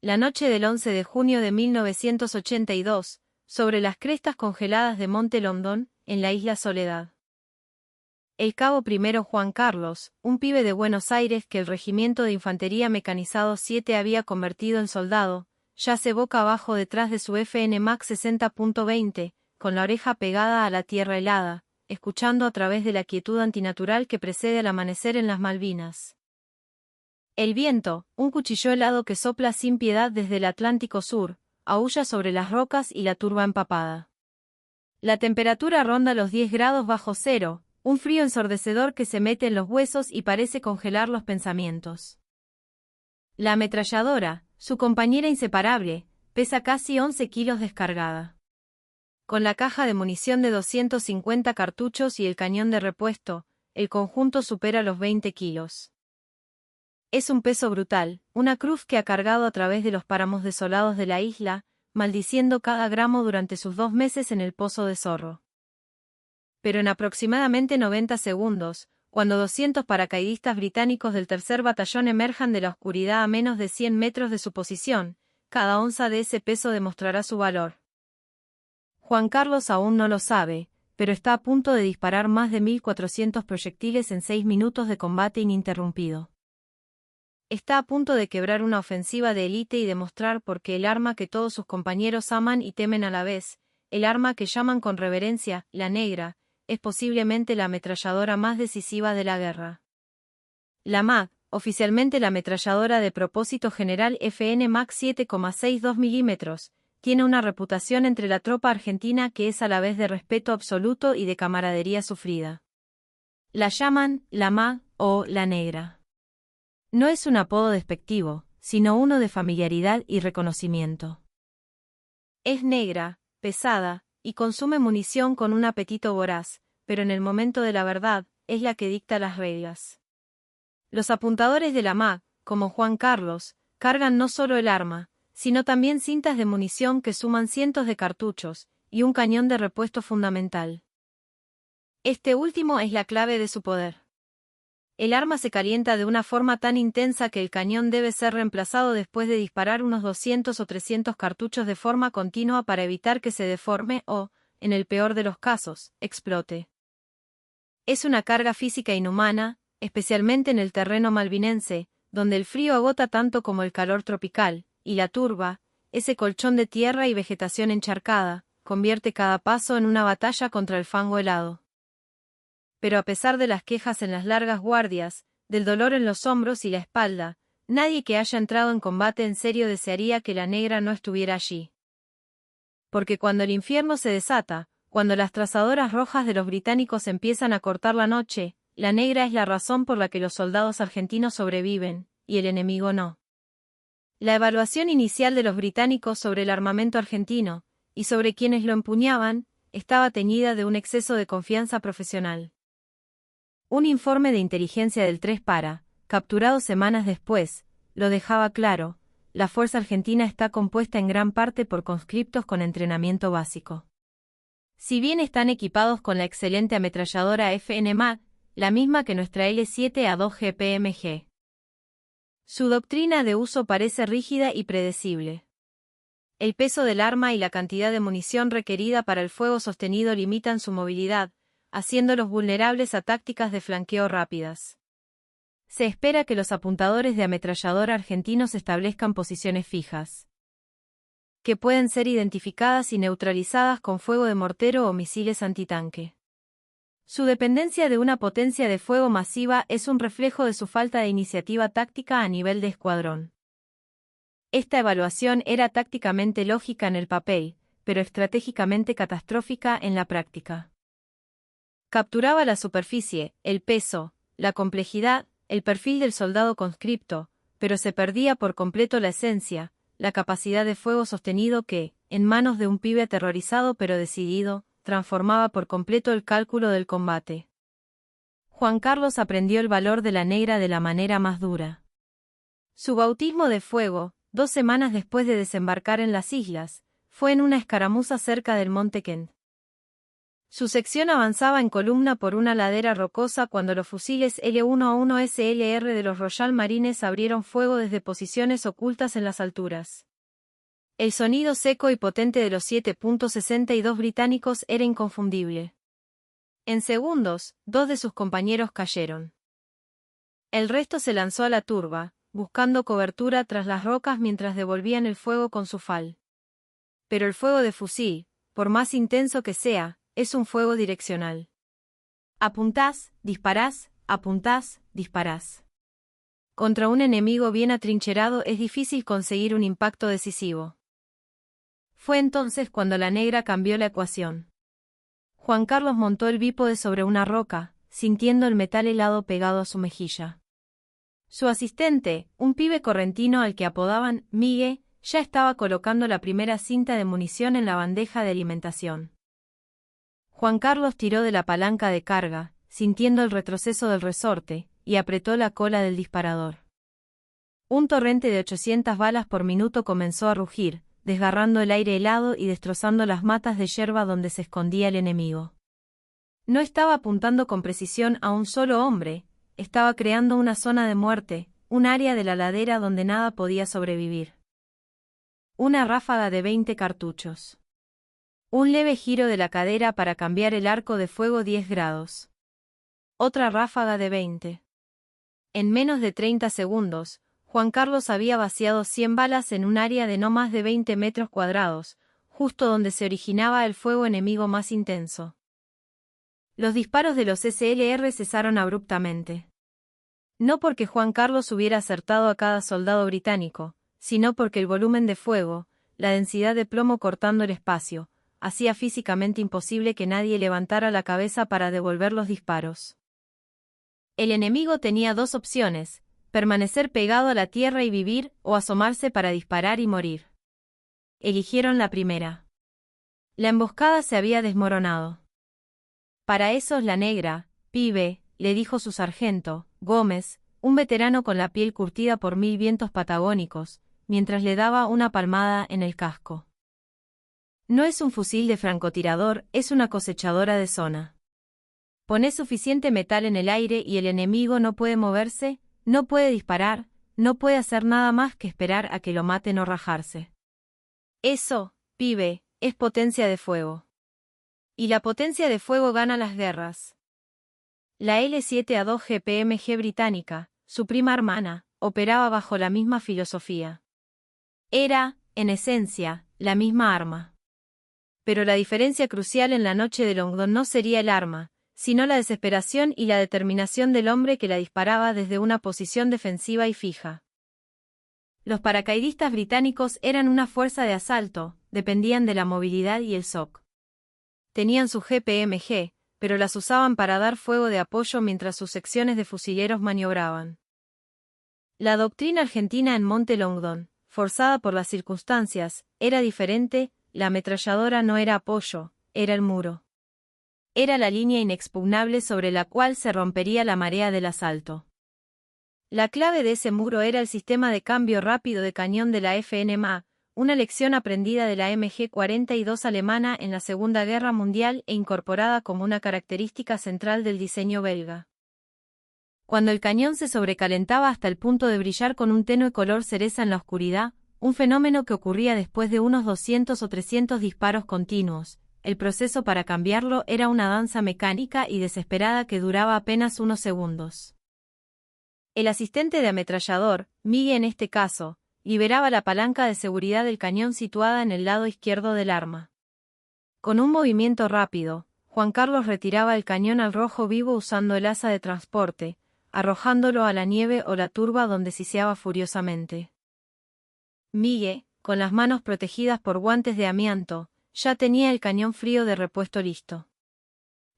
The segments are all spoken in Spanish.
la noche del 11 de junio de 1982, sobre las crestas congeladas de Monte London, en la isla Soledad. El cabo primero Juan Carlos, un pibe de Buenos Aires que el Regimiento de Infantería Mecanizado 7 había convertido en soldado, yace boca abajo detrás de su FN Max 60.20, con la oreja pegada a la tierra helada, escuchando a través de la quietud antinatural que precede al amanecer en las Malvinas. El viento, un cuchillo helado que sopla sin piedad desde el Atlántico Sur, aúlla sobre las rocas y la turba empapada. La temperatura ronda los 10 grados bajo cero, un frío ensordecedor que se mete en los huesos y parece congelar los pensamientos. La ametralladora, su compañera inseparable, pesa casi 11 kilos descargada. Con la caja de munición de 250 cartuchos y el cañón de repuesto, el conjunto supera los 20 kilos. Es un peso brutal, una cruz que ha cargado a través de los páramos desolados de la isla, maldiciendo cada gramo durante sus 2 meses en el Pozo de Zorro. Pero en aproximadamente 90 segundos, cuando 200 paracaidistas británicos del tercer batallón emerjan de la oscuridad a menos de 100 metros de su posición, cada onza de ese peso demostrará su valor. Juan Carlos aún no lo sabe, pero está a punto de disparar más de 1.400 proyectiles en 6 minutos de combate ininterrumpido. Está a punto de quebrar una ofensiva de élite y demostrar por qué el arma que todos sus compañeros aman y temen a la vez, el arma que llaman con reverencia, la negra, es posiblemente la ametralladora más decisiva de la guerra. La MAG, oficialmente la ametralladora de propósito general FN Max 7,62 mm, tiene una reputación entre la tropa argentina que es a la vez de respeto absoluto y de camaradería sufrida. La llaman la MAG o la negra. No es un apodo despectivo, sino uno de familiaridad y reconocimiento. Es negra, pesada, y consume munición con un apetito voraz, pero en el momento de la verdad, es la que dicta las reglas. Los apuntadores de la MAG, como Juan Carlos, cargan no solo el arma, sino también cintas de munición que suman cientos de cartuchos, y un cañón de repuesto fundamental. Este último es la clave de su poder. El arma se calienta de una forma tan intensa que el cañón debe ser reemplazado después de disparar unos 200 o 300 cartuchos de forma continua para evitar que se deforme o, en el peor de los casos, explote. Es una carga física inhumana, especialmente en el terreno malvinense, donde el frío agota tanto como el calor tropical, y la turba, ese colchón de tierra y vegetación encharcada, convierte cada paso en una batalla contra el fango helado. Pero a pesar de las quejas en las largas guardias, del dolor en los hombros y la espalda, nadie que haya entrado en combate en serio desearía que la negra no estuviera allí. Porque cuando el infierno se desata, cuando las trazadoras rojas de los británicos empiezan a cortar la noche, la negra es la razón por la que los soldados argentinos sobreviven, y el enemigo no. La evaluación inicial de los británicos sobre el armamento argentino, y sobre quienes lo empuñaban, estaba teñida de un exceso de confianza profesional. Un informe de inteligencia del 3 Para, capturado semanas después, lo dejaba claro: la fuerza argentina está compuesta en gran parte por conscriptos con entrenamiento básico. Si bien están equipados con la excelente ametralladora FN MAG, la misma que nuestra L7A2 GPMG. Su doctrina de uso parece rígida y predecible. El peso del arma y la cantidad de munición requerida para el fuego sostenido limitan su movilidad, haciéndolos vulnerables a tácticas de flanqueo rápidas. Se espera que los apuntadores de ametralladora argentinos establezcan posiciones fijas, que pueden ser identificadas y neutralizadas con fuego de mortero o misiles antitanque. Su dependencia de una potencia de fuego masiva es un reflejo de su falta de iniciativa táctica a nivel de escuadrón. Esta evaluación era tácticamente lógica en el papel, pero estratégicamente catastrófica en la práctica. Capturaba la superficie, el peso, la complejidad, el perfil del soldado conscripto, pero se perdía por completo la esencia, la capacidad de fuego sostenido que, en manos de un pibe aterrorizado pero decidido, transformaba por completo el cálculo del combate. Juan Carlos aprendió el valor de la negra de la manera más dura. Su bautismo de fuego, 2 semanas después de desembarcar en las islas, fue en una escaramuza cerca del Monte Kent. Su sección avanzaba en columna por una ladera rocosa cuando los fusiles L-1A1 SLR de los Royal Marines abrieron fuego desde posiciones ocultas en las alturas. El sonido seco y potente de los 7.62 británicos era inconfundible. En segundos, 2 de sus compañeros cayeron. El resto se lanzó a la turba, buscando cobertura tras las rocas mientras devolvían el fuego con su fal. Pero el fuego de fusil, por más intenso que sea, es un fuego direccional. Apuntás, disparás, apuntás, disparás. Contra un enemigo bien atrincherado es difícil conseguir un impacto decisivo. Fue entonces cuando la negra cambió la ecuación. Juan Carlos montó el bípode sobre una roca, sintiendo el metal helado pegado a su mejilla. Su asistente, un pibe correntino al que apodaban Migue, ya estaba colocando la primera cinta de munición en la bandeja de alimentación. Juan Carlos tiró de la palanca de carga, sintiendo el retroceso del resorte, y apretó la cola del disparador. Un torrente de 800 balas por minuto comenzó a rugir, desgarrando el aire helado y destrozando las matas de yerba donde se escondía el enemigo. No estaba apuntando con precisión a un solo hombre, estaba creando una zona de muerte, un área de la ladera donde nada podía sobrevivir. Una ráfaga de 20 cartuchos. Un leve giro de la cadera para cambiar el arco de fuego 10 grados. Otra ráfaga de 20. En menos de 30 segundos, Juan Carlos había vaciado 100 balas en un área de no más de 20 metros cuadrados, justo donde se originaba el fuego enemigo más intenso. Los disparos de los SLR cesaron abruptamente. No porque Juan Carlos hubiera acertado a cada soldado británico, sino porque el volumen de fuego, la densidad de plomo cortando el espacio, hacía físicamente imposible que nadie levantara la cabeza para devolver los disparos. El enemigo tenía 2 opciones: permanecer pegado a la tierra y vivir, o asomarse para disparar y morir. Eligieron la primera. La emboscada se había desmoronado. Para esos la negra, pibe, le dijo su sargento, Gómez, un veterano con la piel curtida por 1000 vientos patagónicos, mientras le daba una palmada en el casco. No es un fusil de francotirador, es una cosechadora de zona. Poné suficiente metal en el aire y el enemigo no puede moverse, no puede disparar, no puede hacer nada más que esperar a que lo maten o rajarse. Eso, pibe, es potencia de fuego. Y la potencia de fuego gana las guerras. La L-7A2 GPMG británica, su prima hermana, operaba bajo la misma filosofía. Era, en esencia, la misma arma. Pero la diferencia crucial en la noche de Longdon no sería el arma, sino la desesperación y la determinación del hombre que la disparaba desde una posición defensiva y fija. Los paracaidistas británicos eran una fuerza de asalto, dependían de la movilidad y el SOC. Tenían su GPMG, pero las usaban para dar fuego de apoyo mientras sus secciones de fusileros maniobraban. La doctrina argentina en Monte Longdon, forzada por las circunstancias, era diferente. La ametralladora no era apoyo, era el muro. Era la línea inexpugnable sobre la cual se rompería la marea del asalto. La clave de ese muro era el sistema de cambio rápido de cañón de la FNMA, una lección aprendida de la MG-42 alemana en la Segunda Guerra Mundial e incorporada como una característica central del diseño belga. Cuando el cañón se sobrecalentaba hasta el punto de brillar con un tenue color cereza en la oscuridad, un fenómeno que ocurría después de unos 200 o 300 disparos continuos, el proceso para cambiarlo era una danza mecánica y desesperada que duraba apenas unos segundos. El asistente de ametrallador, Migue en este caso, liberaba la palanca de seguridad del cañón situada en el lado izquierdo del arma. Con un movimiento rápido, Juan Carlos retiraba el cañón al rojo vivo usando el asa de transporte, arrojándolo a la nieve o la turba donde siseaba furiosamente. Migue, con las manos protegidas por guantes de amianto, ya tenía el cañón frío de repuesto listo.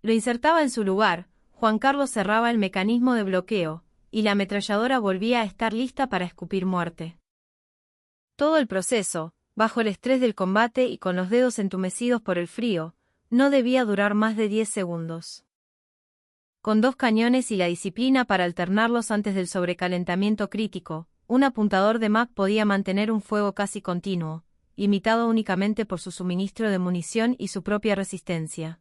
Lo insertaba en su lugar, Juan Carlos cerraba el mecanismo de bloqueo, y la ametralladora volvía a estar lista para escupir muerte. Todo el proceso, bajo el estrés del combate y con los dedos entumecidos por el frío, no debía durar más de 10 segundos. Con 2 cañones y la disciplina para alternarlos antes del sobrecalentamiento crítico, un apuntador de MAC podía mantener un fuego casi continuo, limitado únicamente por su suministro de munición y su propia resistencia.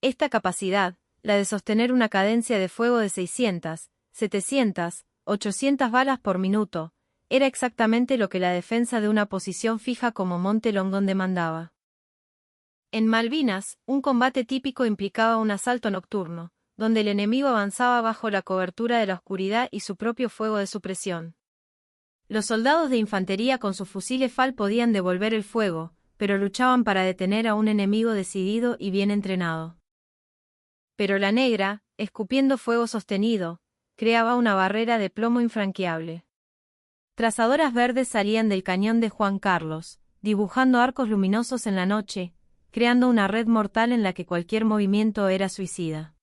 Esta capacidad, la de sostener una cadencia de fuego de 600, 700, 800 balas por minuto, era exactamente lo que la defensa de una posición fija como Monte Longdon demandaba. En Malvinas, un combate típico implicaba un asalto nocturno, donde el enemigo avanzaba bajo la cobertura de la oscuridad y su propio fuego de supresión. Los soldados de infantería con sus fusiles FAL podían devolver el fuego, pero luchaban para detener a un enemigo decidido y bien entrenado. Pero la negra, escupiendo fuego sostenido, creaba una barrera de plomo infranqueable. Trazadoras verdes salían del cañón de Juan Carlos, dibujando arcos luminosos en la noche, creando una red mortal en la que cualquier movimiento era suicida.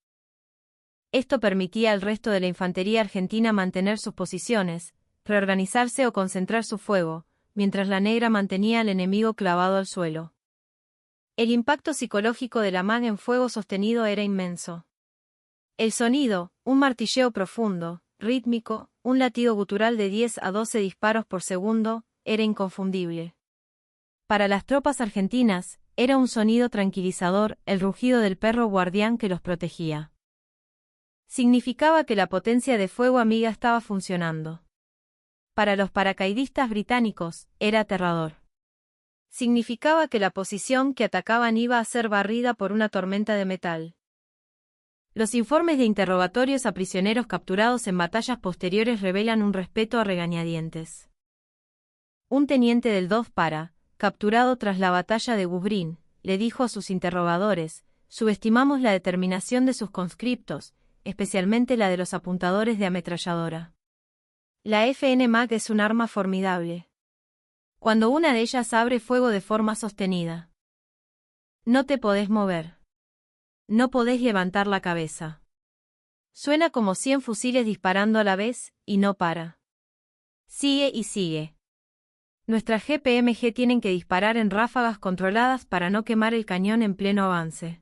Esto permitía al resto de la infantería argentina mantener sus posiciones, reorganizarse o concentrar su fuego, mientras la negra mantenía al enemigo clavado al suelo. El impacto psicológico de la MAG en fuego sostenido era inmenso. El sonido, un martilleo profundo, rítmico, un latido gutural de 10 a 12 disparos por segundo, era inconfundible. Para las tropas argentinas, era un sonido tranquilizador, el rugido del perro guardián que los protegía. Significaba que la potencia de fuego amiga estaba funcionando. Para los paracaidistas británicos, era aterrador. Significaba que la posición que atacaban iba a ser barrida por una tormenta de metal. Los informes de interrogatorios a prisioneros capturados en batallas posteriores revelan un respeto a regañadientes. Un teniente del 2 Para, capturado tras la batalla de Gubrín, le dijo a sus interrogadores: subestimamos la determinación de sus conscriptos, especialmente la de los apuntadores de ametralladora. La FN MAG es un arma formidable. Cuando una de ellas abre fuego de forma sostenida, no te podés mover. No podés levantar la cabeza. Suena como 100 fusiles disparando a la vez, y no para. Sigue y sigue. Nuestras GPMG tienen que disparar en ráfagas controladas para no quemar el cañón en pleno avance.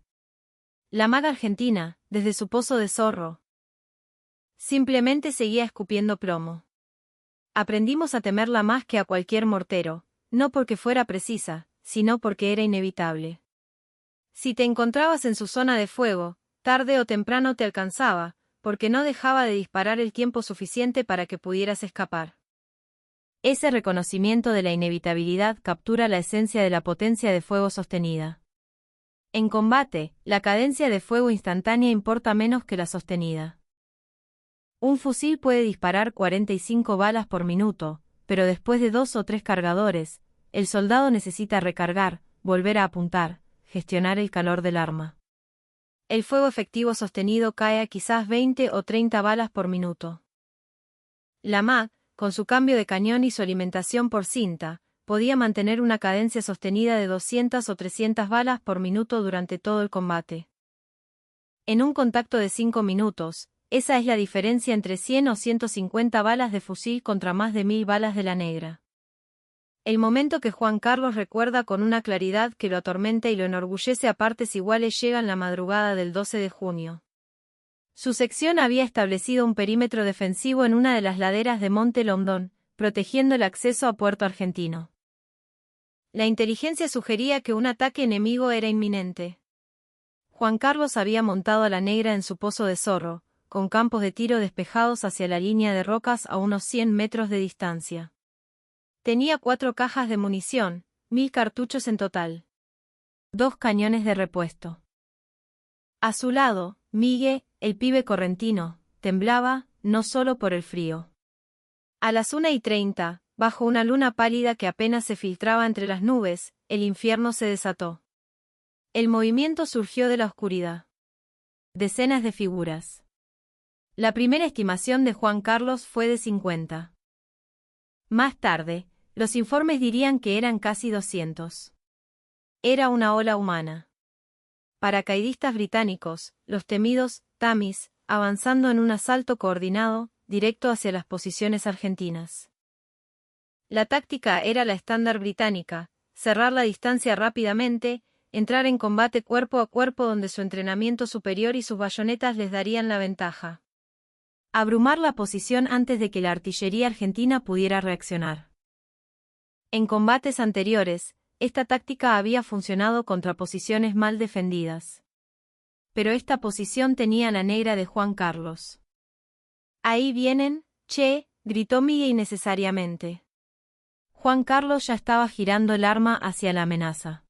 La MAG argentina, desde su pozo de zorro, simplemente seguía escupiendo plomo. Aprendimos a temerla más que a cualquier mortero, no porque fuera precisa, sino porque era inevitable. Si te encontrabas en su zona de fuego, tarde o temprano te alcanzaba, porque no dejaba de disparar el tiempo suficiente para que pudieras escapar. Ese reconocimiento de la inevitabilidad captura la esencia de la potencia de fuego sostenida. En combate, la cadencia de fuego instantánea importa menos que la sostenida. Un fusil puede disparar 45 balas por minuto, pero después de 2 o 3 cargadores, el soldado necesita recargar, volver a apuntar, gestionar el calor del arma. El fuego efectivo sostenido cae a quizás 20 o 30 balas por minuto. La MAG, con su cambio de cañón y su alimentación por cinta, podía mantener una cadencia sostenida de 200 o 300 balas por minuto durante todo el combate. En un contacto de 5 minutos, esa es la diferencia entre 100 o 150 balas de fusil contra más de 1000 balas de la negra. El momento que Juan Carlos recuerda con una claridad que lo atormenta y lo enorgullece a partes iguales llega en la madrugada del 12 de junio. Su sección había establecido un perímetro defensivo en una de las laderas de Monte Longdon, protegiendo el acceso a Puerto Argentino. La inteligencia sugería que un ataque enemigo era inminente. Juan Carlos había montado a la negra en su pozo de zorro, con campos de tiro despejados hacia la línea de rocas a unos 100 metros de distancia. Tenía 4 cajas de munición, 1000 cartuchos en total. 2 cañones de repuesto. A su lado, Miguel, el pibe correntino, temblaba, no solo por el frío. A las 1:30, bajo una luna pálida que apenas se filtraba entre las nubes, el infierno se desató. El movimiento surgió de la oscuridad. Decenas de figuras. La primera estimación de Juan Carlos fue de 50. Más tarde, los informes dirían que eran casi 200. Era una ola humana. Paracaidistas británicos, los temidos Tamis, avanzando en un asalto coordinado, directo hacia las posiciones argentinas. La táctica era la estándar británica: cerrar la distancia rápidamente, entrar en combate cuerpo a cuerpo donde su entrenamiento superior y sus bayonetas les darían la ventaja. Abrumar la posición antes de que la artillería argentina pudiera reaccionar. En combates anteriores, esta táctica había funcionado contra posiciones mal defendidas. pero esta posición tenía la negra de Juan Carlos. «Ahí vienen, che», gritó Miguel innecesariamente. Juan Carlos ya estaba girando el arma hacia la amenaza.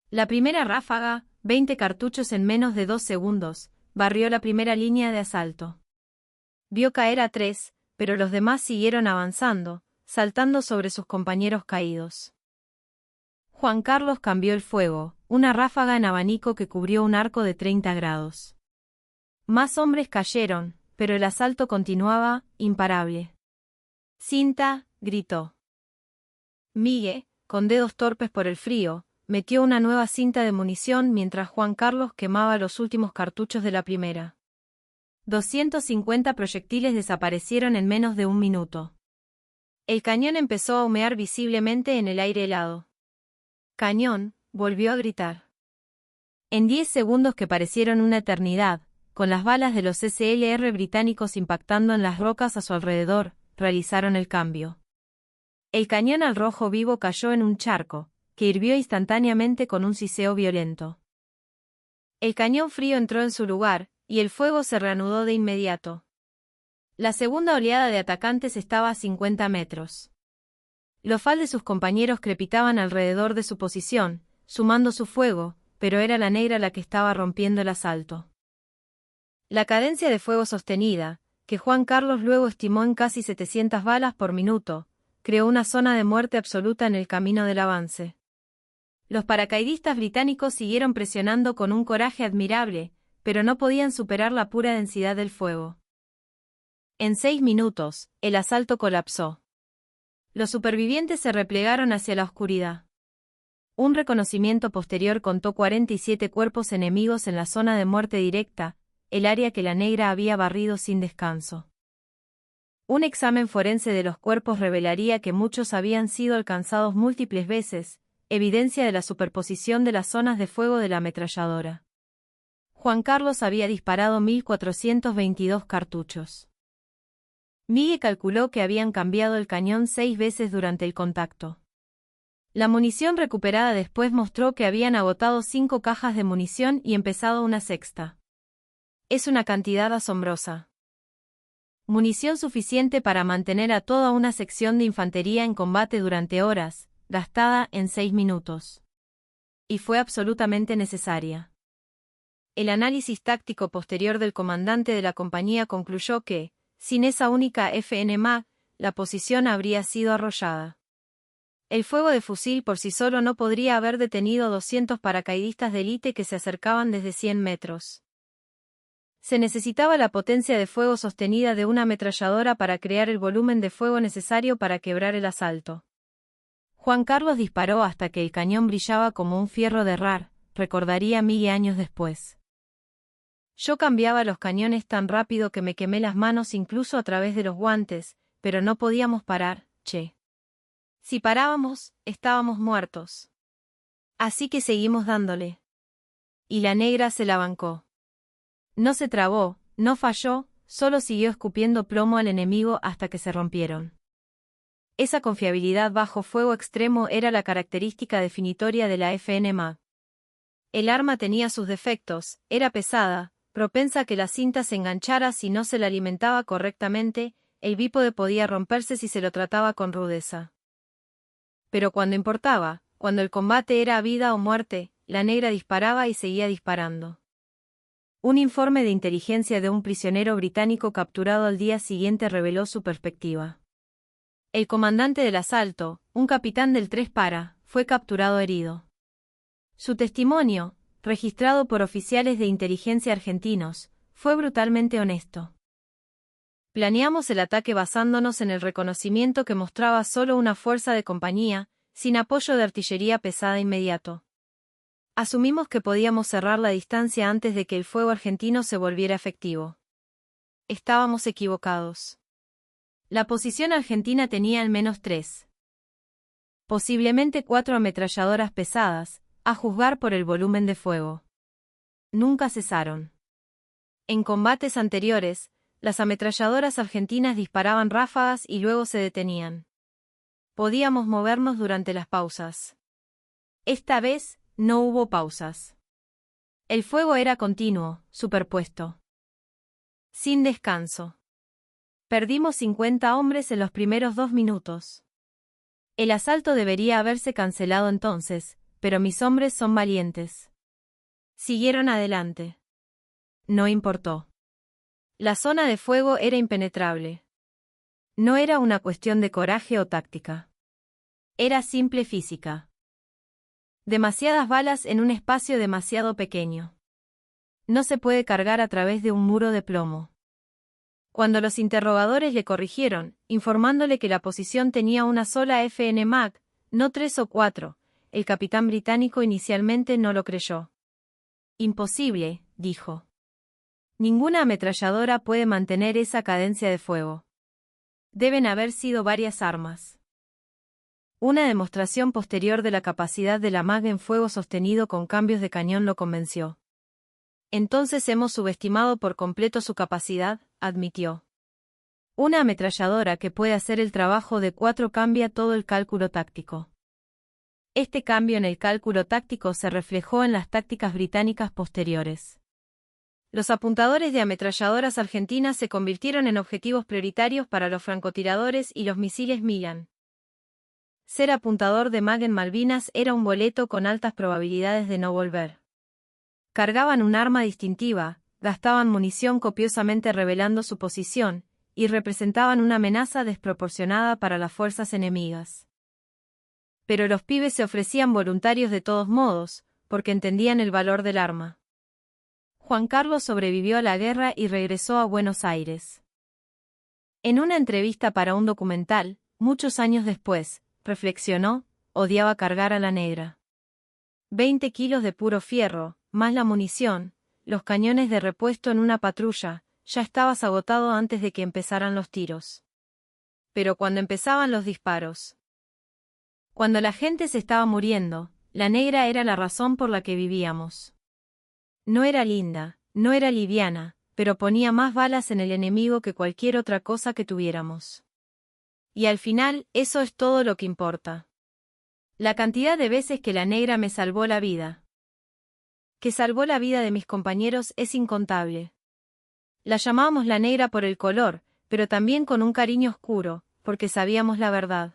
La primera ráfaga, 20 cartuchos en menos de 2 segundos, barrió la primera línea de asalto. Vio caer a 3, pero los demás siguieron avanzando, saltando sobre sus compañeros caídos. Juan Carlos cambió el fuego, una ráfaga en abanico que cubrió un arco de 30 grados. Más hombres cayeron, pero el asalto continuaba, imparable. «Cinta», gritó. Miguel, con dedos torpes por el frío, metió una nueva cinta de munición mientras Juan Carlos quemaba los últimos cartuchos de la primera. 250 proyectiles desaparecieron en menos de un minuto. El cañón empezó a humear visiblemente en el aire helado. «Cañón», volvió a gritar. En 10 segundos que parecieron una eternidad, con las balas de los SLR británicos impactando en las rocas a su alrededor, realizaron el cambio. El cañón al rojo vivo cayó en un charco, que hirvió instantáneamente con un siseo violento. El cañón frío entró en su lugar, y el fuego se reanudó de inmediato. La segunda oleada de atacantes estaba a 50 metros. Los FAL de sus compañeros crepitaban alrededor de su posición, sumando su fuego, pero era la negra la que estaba rompiendo el asalto. La cadencia de fuego sostenida, que Juan Carlos luego estimó en casi 700 balas por minuto, creó una zona de muerte absoluta en el camino del avance. Los paracaidistas británicos siguieron presionando con un coraje admirable, pero no podían superar la pura densidad del fuego. En 6 minutos, el asalto colapsó. Los supervivientes se replegaron hacia la oscuridad. Un reconocimiento posterior contó 47 cuerpos enemigos en la zona de muerte directa, el área que la negra había barrido sin descanso. Un examen forense de los cuerpos revelaría que muchos habían sido alcanzados múltiples veces, evidencia de la superposición de las zonas de fuego de la ametralladora. Juan Carlos había disparado 1.422 cartuchos. Miguel calculó que habían cambiado el cañón 6 veces durante el contacto. La munición recuperada después mostró que habían agotado 5 cajas de munición y empezado una sexta. Es una cantidad asombrosa. Munición suficiente para mantener a toda una sección de infantería en combate durante horas, gastada en 6 minutos. Y fue absolutamente necesaria. El análisis táctico posterior del comandante de la compañía concluyó que, sin esa única FNMA, la posición habría sido arrollada. El fuego de fusil por sí solo no podría haber detenido 200 paracaidistas de élite que se acercaban desde 100 metros. Se necesitaba la potencia de fuego sostenida de una ametralladora para crear el volumen de fuego necesario para quebrar el asalto. Juan Carlos disparó hasta que el cañón brillaba como un fierro de herrar, recordaría Miguel años después. Yo cambiaba los cañones tan rápido que me quemé las manos incluso a través de los guantes, pero no podíamos parar, che. Si parábamos, estábamos muertos. Así que seguimos dándole. Y la negra se la bancó. No se trabó, no falló, solo siguió escupiendo plomo al enemigo hasta que se rompieron. Esa confiabilidad bajo fuego extremo era la característica definitoria de la FNMA. El arma tenía sus defectos, era pesada, propensa a que la cinta se enganchara si no se la alimentaba correctamente, el bípode podía romperse si se lo trataba con rudeza. Pero cuando importaba, cuando el combate era a vida o muerte, la negra disparaba y seguía disparando. Un informe de inteligencia de un prisionero británico capturado al día siguiente reveló su perspectiva. El comandante del asalto, un capitán del 3 Para, fue capturado herido. Su testimonio, registrado por oficiales de inteligencia argentinos, fue brutalmente honesto. Planeamos el ataque basándonos en el reconocimiento que mostraba solo una fuerza de compañía, sin apoyo de artillería pesada inmediato. Asumimos que podíamos cerrar la distancia antes de que el fuego argentino se volviera efectivo. Estábamos equivocados. La posición argentina tenía al menos 3. Posiblemente 4 ametralladoras pesadas, a juzgar por el volumen de fuego. Nunca cesaron. En combates anteriores, las ametralladoras argentinas disparaban ráfagas y luego se detenían. Podíamos movernos durante las pausas. Esta vez, no hubo pausas. El fuego era continuo, superpuesto. Sin descanso. Perdimos 50 hombres en los primeros 2 minutos. El asalto debería haberse cancelado entonces, pero mis hombres son valientes. Siguieron adelante. No importó. La zona de fuego era impenetrable. No era una cuestión de coraje o táctica. Era simple física. Demasiadas balas en un espacio demasiado pequeño. No se puede cargar a través de un muro de plomo. Cuando los interrogadores le corrigieron, informándole que la posición tenía una sola FN Mag, no 3 o 4, el capitán británico inicialmente no lo creyó. Imposible, dijo. Ninguna ametralladora puede mantener esa cadencia de fuego. Deben haber sido varias armas. Una demostración posterior de la capacidad de la Mag en fuego sostenido con cambios de cañón lo convenció. Entonces hemos subestimado por completo su capacidad, admitió. Una ametralladora que puede hacer el trabajo de 4 cambia todo el cálculo táctico. Este cambio en el cálculo táctico se reflejó en las tácticas británicas posteriores. Los apuntadores de ametralladoras argentinas se convirtieron en objetivos prioritarios para los francotiradores y los misiles Millán. Ser apuntador de Mag en Malvinas era un boleto con altas probabilidades de no volver. Cargaban un arma distintiva, gastaban munición copiosamente revelando su posición, y representaban una amenaza desproporcionada para las fuerzas enemigas. Pero los pibes se ofrecían voluntarios de todos modos, porque entendían el valor del arma. Juan Carlos sobrevivió a la guerra y regresó a Buenos Aires. En una entrevista para un documental, muchos años después, reflexionó, odiaba cargar a la negra. 20 kilos de puro fierro, más la munición, los cañones de repuesto en una patrulla, ya estabas agotado antes de que empezaran los tiros. Pero cuando empezaban los disparos. Cuando la gente se estaba muriendo, la negra era la razón por la que vivíamos. No era linda, no era liviana, pero ponía más balas en el enemigo que cualquier otra cosa que tuviéramos. Y al final, eso es todo lo que importa. La cantidad de veces que la negra me salvó la vida. Que salvó la vida de mis compañeros es incontable. La llamábamos la negra por el color, pero también con un cariño oscuro, porque sabíamos la verdad.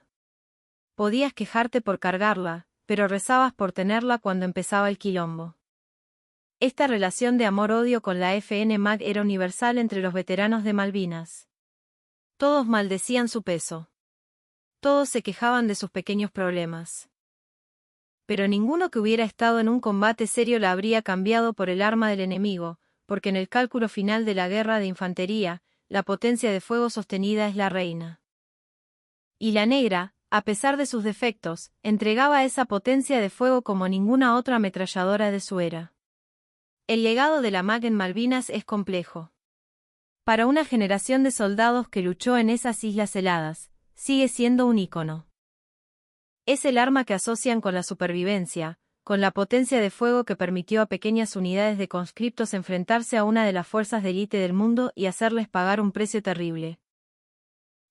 Podías quejarte por cargarla, pero rezabas por tenerla cuando empezaba el quilombo. Esta relación de amor-odio con la FN Mag era universal entre los veteranos de Malvinas. Todos maldecían su peso. Todos se quejaban de sus pequeños problemas. Pero ninguno que hubiera estado en un combate serio la habría cambiado por el arma del enemigo, porque en el cálculo final de la guerra de infantería, la potencia de fuego sostenida es la reina. Y la negra, a pesar de sus defectos, entregaba esa potencia de fuego como ninguna otra ametralladora de su era. El legado de la Mag en Malvinas es complejo. Para una generación de soldados que luchó en esas islas heladas, sigue siendo un ícono. Es el arma que asocian con la supervivencia, con la potencia de fuego que permitió a pequeñas unidades de conscriptos enfrentarse a una de las fuerzas de élite del mundo y hacerles pagar un precio terrible.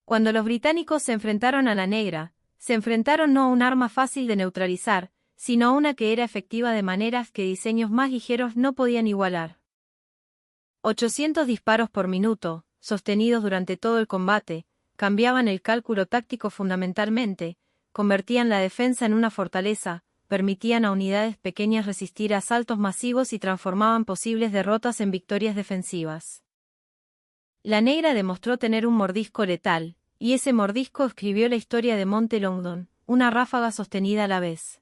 Cuando los británicos se enfrentaron a la negra, se enfrentaron no a un arma fácil de neutralizar, sino a una que era efectiva de maneras que diseños más ligeros no podían igualar. 800 disparos por minuto, sostenidos durante todo el combate, cambiaban el cálculo táctico fundamentalmente, convertían la defensa en una fortaleza, permitían a unidades pequeñas resistir a asaltos masivos y transformaban posibles derrotas en victorias defensivas. La negra demostró tener un mordisco letal, y ese mordisco escribió la historia de Monte Longdon, una ráfaga sostenida a la vez.